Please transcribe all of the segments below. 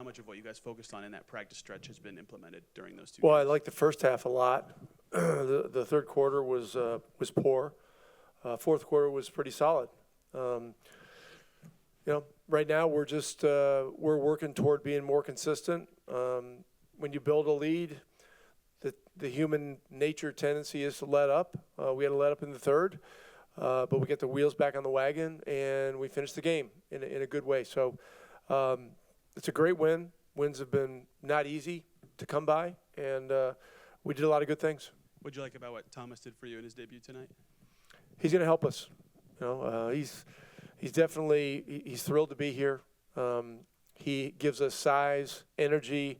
much of what you guys focused on in that practice stretch has been implemented during those 2 Well, I games? liked the first half a lot. The third quarter was poor. Fourth quarter was pretty solid. Right now we're just we're working toward being more consistent. When you build a lead, the human nature tendency is to let up. We had to let up in the third, but we get the wheels back on the wagon and we finished the game in a good way. So it's a great win. Wins have been not easy to come by, and we did a lot of good things. What'd you like about what Thomas did for you in his debut tonight? He's going to help us. He's definitely he's thrilled to be here. He gives us size, energy.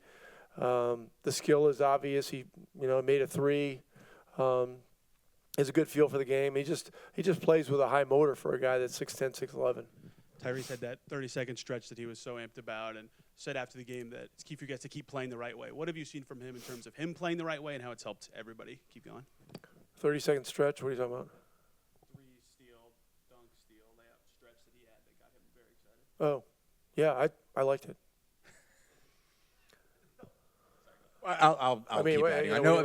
The skill is obvious. He made a three. Has a good feel for the game. He just plays with a high motor for a guy that's 6'10", 6'11". Tyrese had that 30-second stretch that he was so amped about and said after the game that it's key for you guys to keep playing the right way. What have you seen from him in terms of him playing the right way and how it's helped everybody keep going? 30-second stretch? What are you talking about? 3-steal, dunk, steal, layup stretch that he had that got him very excited. Oh, yeah, I liked it. I'll keep adding. I know.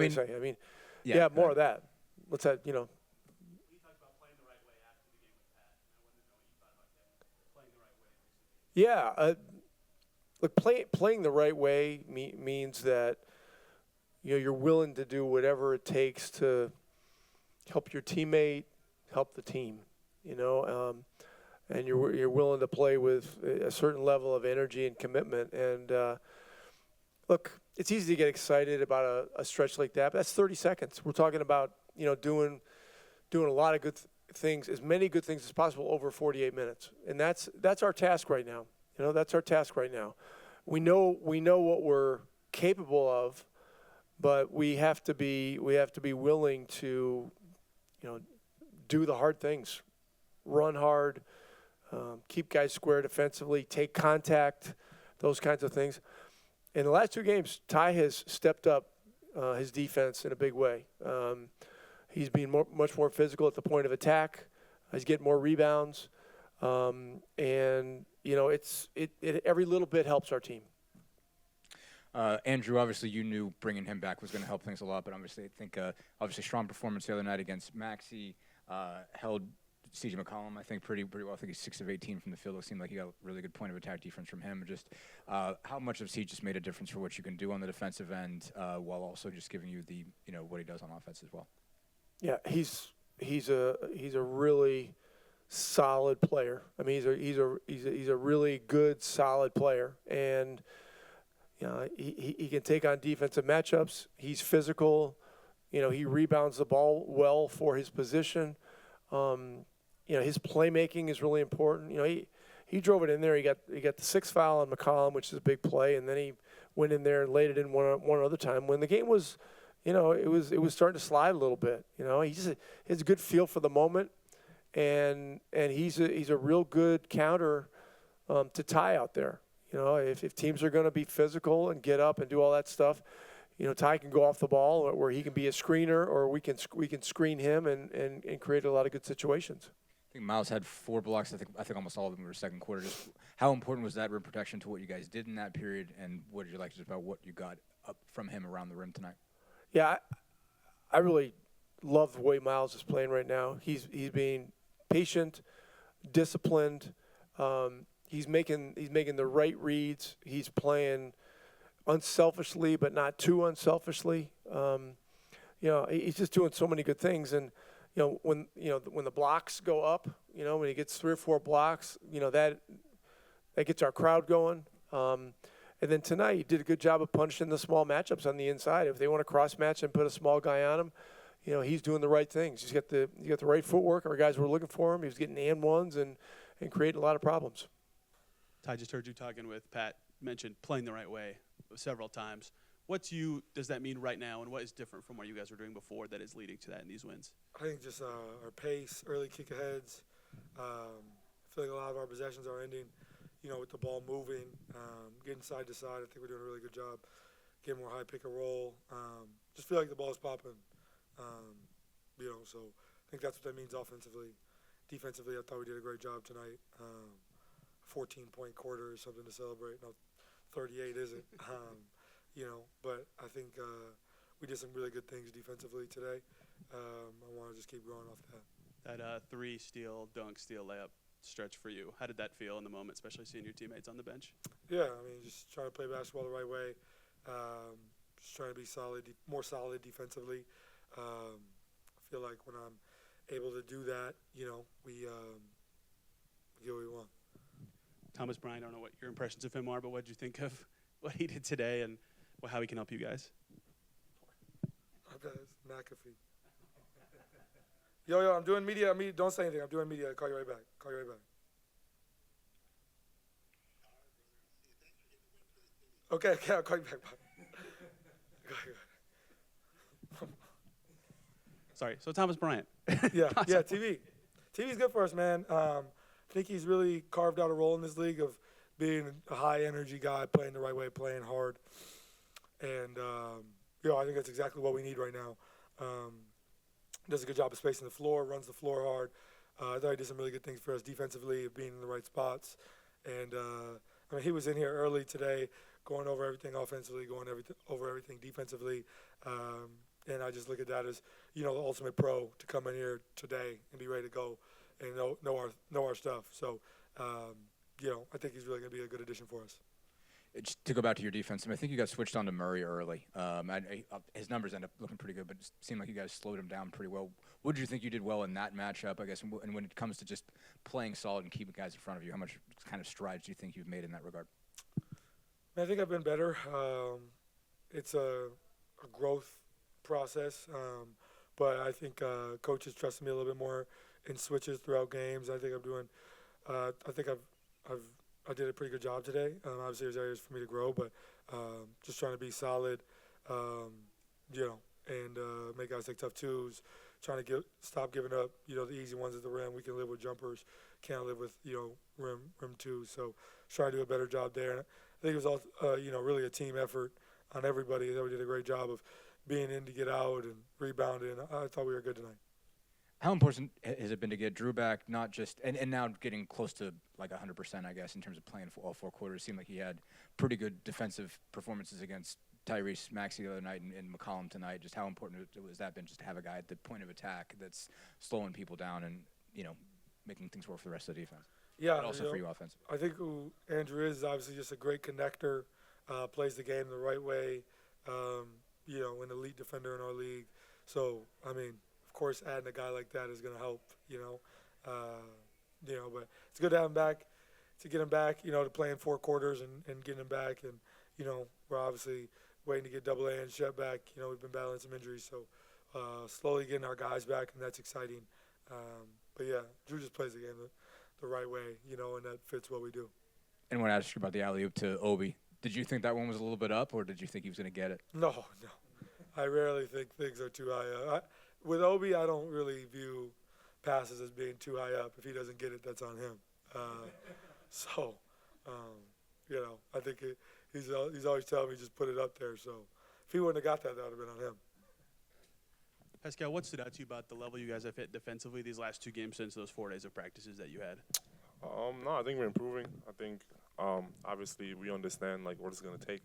Yeah, more of that. Let's have. He talked about playing the right way after the game with Pat, and I wanted to know what you thought about that, playing the right way. Yeah, look, playing the right way means that you're willing to do whatever it takes to help your teammate, help the team. And you're willing to play with a certain level of energy and commitment. And look, it's easy to get excited about a stretch like that, but that's 30 seconds. We're talking about doing a lot of good things, as many good things as possible over 48 minutes, and that's our task right now. That's our task right now. We know what we're capable of, but we have to be willing to do the hard things, run hard, keep guys square defensively, take contact, those kinds of things. In the last two games, Ty has stepped up his defense in a big way. He's being much more physical at the point of attack. He's getting more rebounds, and every little bit helps our team. Andrew, obviously you knew bringing him back was going to help things a lot, but obviously I think strong performance the other night against Maxey, held C.J. McCollum, I think, pretty well. I think he's 6 of 18 from the field. It seemed like he got a really good point of attack defense from him. Just how much has he just made a difference for what you can do on the defensive end, while also just giving you the what he does on offense as well? Yeah, he's a really solid player. I mean, he's a really good, solid player, and he can take on defensive matchups. He's physical. He rebounds the ball well for his position. His playmaking is really important. He drove it in there. He got the sixth foul on McCollum, which is a big play, and then he went in there and laid it in one other time when the game was, it was starting to slide a little bit. He has a good feel for the moment, and he's a real good counter to Ty out there. If teams are going to be physical and get up and do all that stuff, Ty can go off the ball, where he can be a screener, or we can screen him and create a lot of good situations. I think Miles had 4 blocks. I think almost all of them were second quarter. Just how important was that rim protection to what you guys did in that period, and what did you like just about what you got up from him around the rim tonight? Yeah, I really love the way Miles is playing right now. He's being patient, disciplined. He's making the right reads. He's playing unselfishly, but not too unselfishly. He's just doing so many good things. And when the blocks go up, when he gets 3 or 4 blocks, that gets our crowd going. And then tonight, he did a good job of punishing the small matchups on the inside. If they want to cross match and put a small guy on him, he's doing the right things. He's got the right footwork. Our guys were looking for him. He was getting and ones and creating a lot of problems. Ty, just heard you talking with Pat, mentioned playing the right way several times. What does that mean right now, and what is different from what you guys were doing before that is leading to that in these wins? I think just our pace, early kick aheads. I feel like a lot of our possessions are ending, with the ball moving, getting side to side. I think we're doing a really good job getting more high pick and roll. Just feel like the ball's popping, so I think that's what that means offensively. Defensively, I thought we did a great job tonight. 14-point quarter is something to celebrate. 38 isn't. But I think we did some really good things defensively today. I want to just keep growing off that. That 3 steal, dunk, steal, layup stretch for you. How did that feel in the moment, especially seeing your teammates on the bench? Yeah, just trying to play basketball the right way. Just trying to be more solid defensively. I feel like when I'm able to do that, we get what we want. Thomas Bryant, I don't know what your impressions of him are, but what did you think of what he did today and how he can help you guys? That's McAfee. Yo, I'm doing media. Don't say anything. I'm doing media. I'll call you right back. Okay, I'll call you back. Bye. Sorry, so Thomas Bryant. Yeah, TV. TV's good for us, man. I think he's really carved out a role in this league of being a high-energy guy, playing the right way, playing hard. And, I think that's exactly what we need right now. Does a good job of spacing the floor, runs the floor hard. I thought he did some really good things for us defensively, being in the right spots. And, he was in here early today, going over everything offensively, over everything defensively. And I just look at that as, the ultimate pro to come in here today and be ready to go and know our stuff. So, I think he's really going to be a good addition for us. Just to go back to your defense, I think you guys switched on to Murray early. His numbers end up looking pretty good, but it seemed like you guys slowed him down pretty well. What did you think you did well in that matchup, I guess, and when it comes to just playing solid and keeping guys in front of you, how much kind of strides do you think you've made in that regard? I think I've been better. It's a growth process, but I think coaches trust me a little bit more in switches throughout games. I think I'm doing. I did a pretty good job today. Obviously, there's areas for me to grow, but just trying to be solid, and make guys take tough twos. Trying to stop giving up, the easy ones at the rim. We can live with jumpers, can't live with, rim twos. So trying to do a better job there. And I think it was all, really a team effort on everybody. That we did a great job of being in to get out and rebounding. I thought we were good tonight. How important has it been to get Drew back, not just and now getting close to like 100%, I guess, in terms of playing for all 4 quarters? It seemed like he had pretty good defensive performances against Tyrese Maxey the other night and McCollum tonight. Just how important has that been, just to have a guy at the point of attack that's slowing people down and, making things work for the rest of the defense? Yeah. But also for you offensively. I think who Andrew is obviously just a great connector, plays the game the right way, an elite defender in our league. So, of course, adding a guy like that is going to help, but it's good to have him back, to get him back, to play in 4 quarters and getting him back. And, we're obviously waiting to get Double A and Shep back. We've been battling some injuries, so slowly getting our guys back, and that's exciting. But, yeah, Drew just plays the game the right way, and that fits what we do. And when I asked you about the alley-oop to Obi, did you think that one was a little bit up, or did you think he was going to get it? No. I rarely think things are too high up. With Obi, I don't really view passes as being too high up. If he doesn't get it, that's on him. I think he's always telling me just put it up there. So if he wouldn't have got that, that would have been on him. Pascal, what stood out to you about the level you guys have hit defensively these last 2 games since those 4 days of practices that you had? No, I think we're improving. I think obviously we understand what it's gonna take.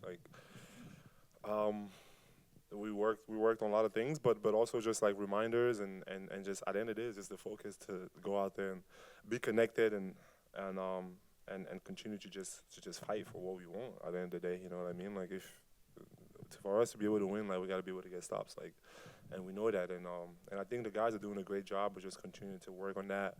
We worked on a lot of things, but also just reminders and just at the end of the day, it's just the focus to go out there and be connected and continue to just fight for what we want at the end of the day. You know what I mean? For us to be able to win, we got to be able to get stops. And we know that. And I think the guys are doing a great job of just continuing to work on that.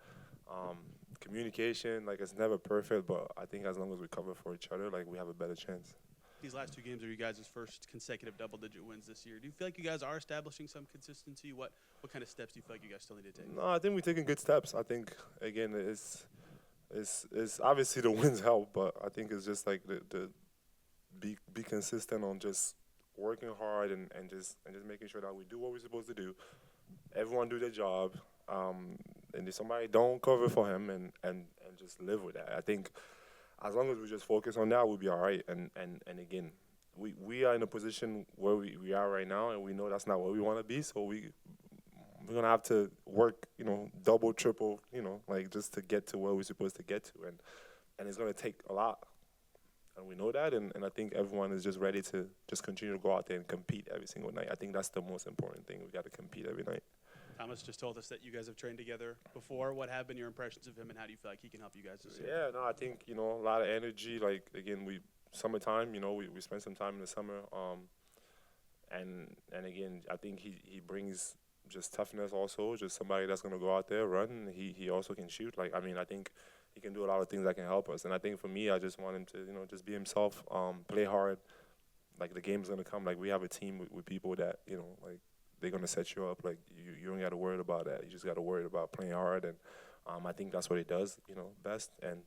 Communication, it's never perfect, but I think as long as we cover for each other, we have a better chance. These last 2 games are you guys' first consecutive double-digit wins this year. Do you feel like you guys are establishing some consistency? What kind of steps do you feel like you guys still need to take? No, I think we're taking good steps. I think, again, it's obviously the wins help, but I think it's just the be consistent on just working hard and just making sure that we do what we're supposed to do. Everyone do their job, and if somebody don't cover for him and just live with that. I think as long as we just focus on that, we'll be all right. And again, we are in a position where we are right now, and we know that's not where we want to be. So we're gonna have to work, double, triple, just to get to where we're supposed to get to, and it's gonna take a lot we know that, and I think everyone is just ready to just continue to go out there and compete every single night. I think that's the most important thing. We got to compete every night. Thomas just told us that you guys have trained together before. What have been your impressions of him, and how do you feel like he can help you guys this year? Yeah, no, I think, a lot of energy. Like, again, summertime, we spend some time in the summer. And again, I think he brings just toughness also, just somebody that's going to go out there, run. He also can shoot. Like, I think he can do a lot of things that can help us. And I think for me, I just want him to, just be himself, play hard. Like, the game's going to come. Like, we have a team with people that, like, they're going to set you up. Like, you don't got to worry about that. You just got to worry about playing hard. And I think that's what he does, best. And,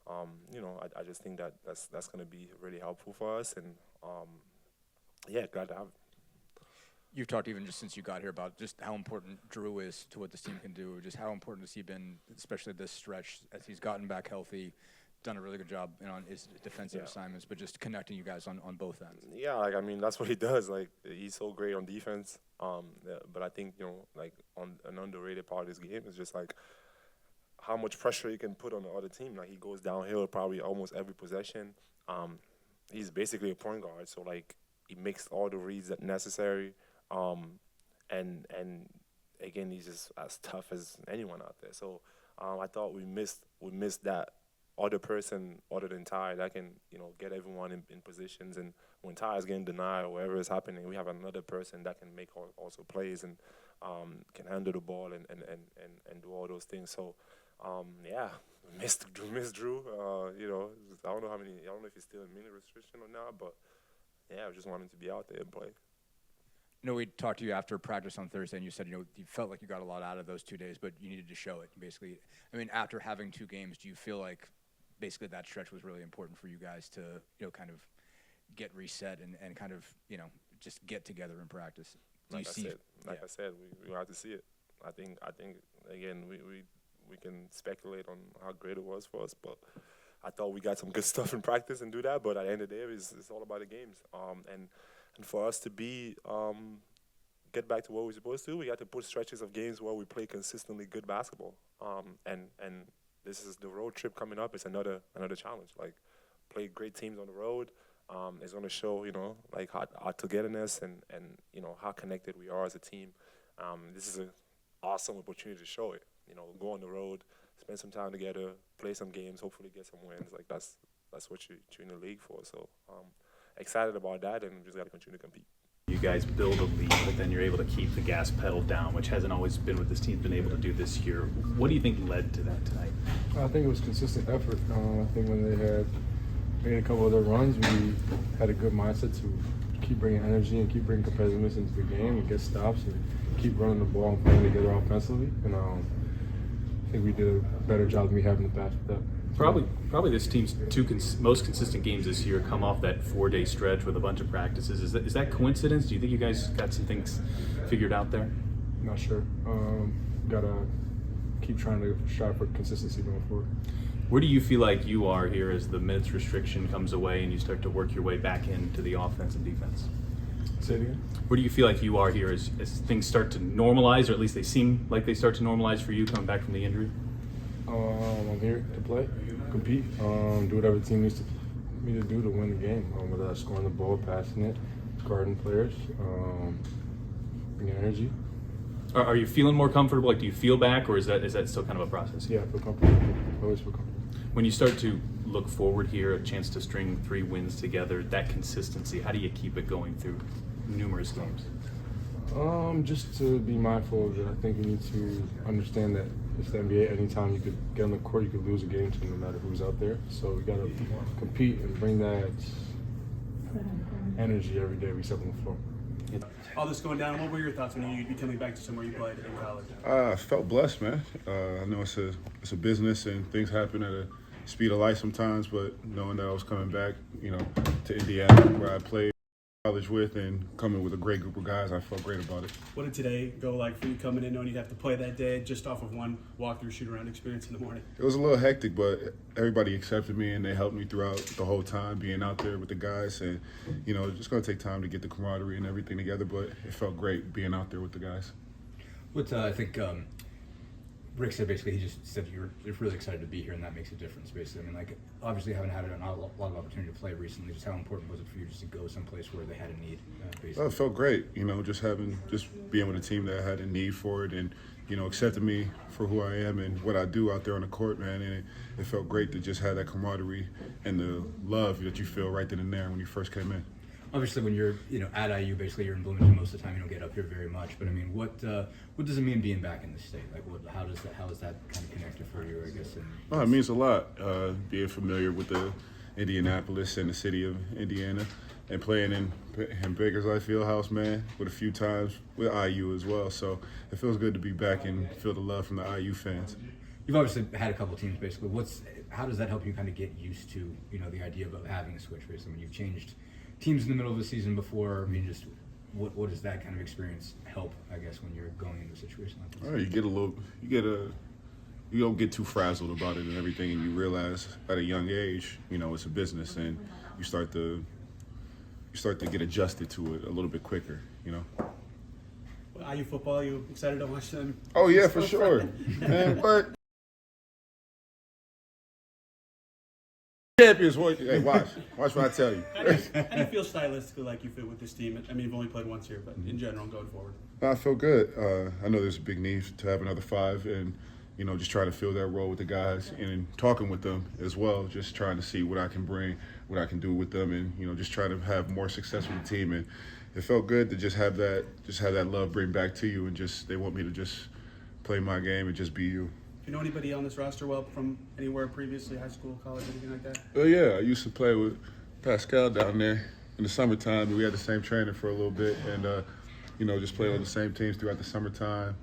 I just think that's going to be really helpful for us. And, yeah, glad to have him. You've talked even just since you got here about just how important Drew is to what this team can do, just how important has he been, especially this stretch, as he's gotten back healthy, done a really good job on his defensive assignments, but just connecting you guys on both ends. Yeah, like, that's what he does. Like, he's so great on defense. But I think, like, on an underrated part of his game is just, like, how much pressure he can put on the other team. Like, he goes downhill probably almost every possession. He's basically a point guard, so, like, he makes all the reads that necessary. And again, he's just as tough as anyone out there. So I thought we missed that other person other than Ty that can get everyone in positions. And when Ty is getting denied or whatever is happening, we have another person that can make also plays and can handle the ball and do all those things. So yeah, missed Drew. I don't know if he's still in minute restriction or not, but yeah, I just want him to be out there and play. We talked to you after practice on Thursday, and you said, you felt like you got a lot out of those 2 days, but you needed to show it, basically. After having 2 games, do you feel like basically that stretch was really important for you guys to, kind of get reset and kind of, just get together in practice? I said, we have to see it. I think again, we can speculate on how great it was for us, but I thought we got some good stuff in practice and do that, but at the end of the day, it's all about the games. And for us to get back to what we're supposed to, we got to put stretches of games where we play consistently good basketball. And this is the road trip coming up. It's another challenge. Like, play great teams on the road. It's going to show, like our togetherness and how connected we are as a team. This is an awesome opportunity to show it. Go on the road, spend some time together, play some games, hopefully get some wins. Like, that's what you're in the league for. So excited about that, and just got to continue to compete. You guys build a lead, but then you're able to keep the gas pedal down, which hasn't always been what this team's been able to do this year. What do you think led to that tonight? I think it was consistent effort. I think when they had made a couple of their runs, we had a good mindset to keep bringing energy and keep bringing competitiveness into the game and get stops and keep running the ball and playing together offensively. And I think we did a better job than we have in the past with that. Probably this team's 2 most consistent games this year come off that 4-day stretch with a bunch of practices. Is that coincidence? Do you think you guys got some things figured out there? Not sure. Gotta keep trying to strive for consistency going forward. Where do you feel like you are here as the minutes restriction comes away and you start to work your way back into the offense and defense? Say it again? Where do you feel like you are here as things start to normalize, or at least they seem like they start to normalize for you coming back from the injury? I'm here to play, compete, do whatever the team needs me to do to win the game, whether that's scoring the ball, passing it, guarding players, bringing energy. Are you feeling more comfortable? Like, do you feel back, or is that still kind of a process? Yeah, I feel comfortable. I always feel comfortable. When you start to look forward here, a chance to string 3 wins together, that consistency, how do you keep it going through numerous games? Just to be mindful of it. I think we need to understand that it's the NBA. Anytime you could get on the court, you could lose a game to no matter who's out there. So we got to compete and bring that energy every day we step on the floor. All this going down, what were your thoughts when you'd be coming back to somewhere you played in college? I felt blessed, man. I know it's a business and things happen at a speed of light sometimes, but knowing that I was coming back, to Indiana where I played college with and coming with a great group of guys, I felt great about it. What did today go like for you coming in knowing you'd have to play that day just off of one walkthrough shoot-around experience in the morning? It was a little hectic, but everybody accepted me and they helped me throughout the whole time being out there with the guys. And, it's just going to take time to get the camaraderie and everything together, but it felt great being out there with the guys. I think Rick said basically he just said you're really excited to be here, and that makes a difference. Basically, I mean, like obviously you haven't had a lot of opportunity to play recently. Just how important was it for you just to go someplace where they had a need? Basically, It felt great, just being with a team that had a need for it, and accepted me for who I am and what I do out there on the court, man. And it felt great to just have that camaraderie and the love that you feel right then and there when you first came in. obviously when you're at IU, basically you're in Bloomington most of the time. You don't get up here very much. But I mean, what does it mean being back in the state? Like, how is that kind of connected for you? I guess. Oh, it means a lot. Being familiar with the Indianapolis and the city of Indiana, and playing in Baker's Life Fieldhouse, man, with a few times with IU as well. So it feels good to be back and feel the love from the IU fans. You've obviously had a couple of teams, basically. How does that help you kind of get used to, the idea of having a switch race? I mean, you've changed teams in the middle of the season before. I mean, just what does that kind of experience help, I guess, when you're going into a situation like this? All right, you don't get too frazzled about it and everything, and you realize at a young age, it's a business, and you start to get adjusted to it a little bit quicker, Well, IU football, you excited to watch them? Oh yeah, for sure, man. But champions, hey, watch what I tell you. How do you feel stylistically like you fit with this team? I mean, you've only played once here, but in general, going forward. I feel good. I know there's a big need to have another 5, and just trying to fill that role with the guys and talking with them as well. Just trying to see what I can bring, what I can do with them, and just trying to have more success with the team. And it felt good to just have that love bring back to you, and they want me to just play my game and just be you. Do you know anybody on this roster well from anywhere previously, high school, college, anything like that? Well, yeah, I used to play with Pascal down there in the summertime. We had the same trainer for a little bit, and just played on the same teams throughout the summertime.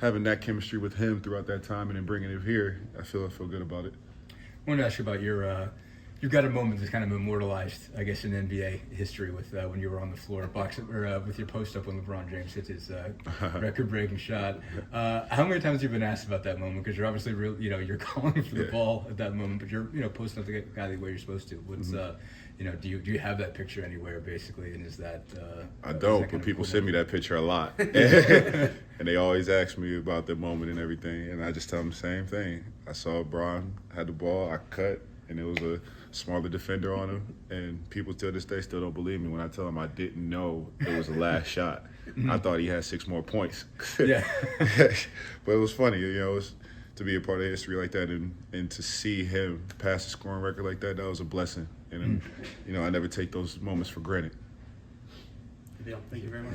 Having that chemistry with him throughout that time, and then bringing it here, I feel good about it. I wanted to ask you about you've got a moment that's kind of immortalized, I guess, in NBA history with when you were on the floor with your post up when LeBron James hit his record-breaking shot. How many times have you been asked about that moment? Because you're obviously you're calling for the ball at that moment, but you're posting up the guy the way you're supposed to. What's do you have that picture anywhere basically? And is that I don't, but people send me that picture a lot, and they always ask me about the moment and everything, and I just tell them the same thing. I saw LeBron had the ball, I cut, and it was a smaller defender on him, and people till this day still don't believe me when I tell them I didn't know it was the last shot. I thought he had 6 more points. Yeah. But it was funny, to be a part of history like that, and to see him pass a scoring record like that was a blessing. And I never take those moments for granted. Good deal. Thank you very much.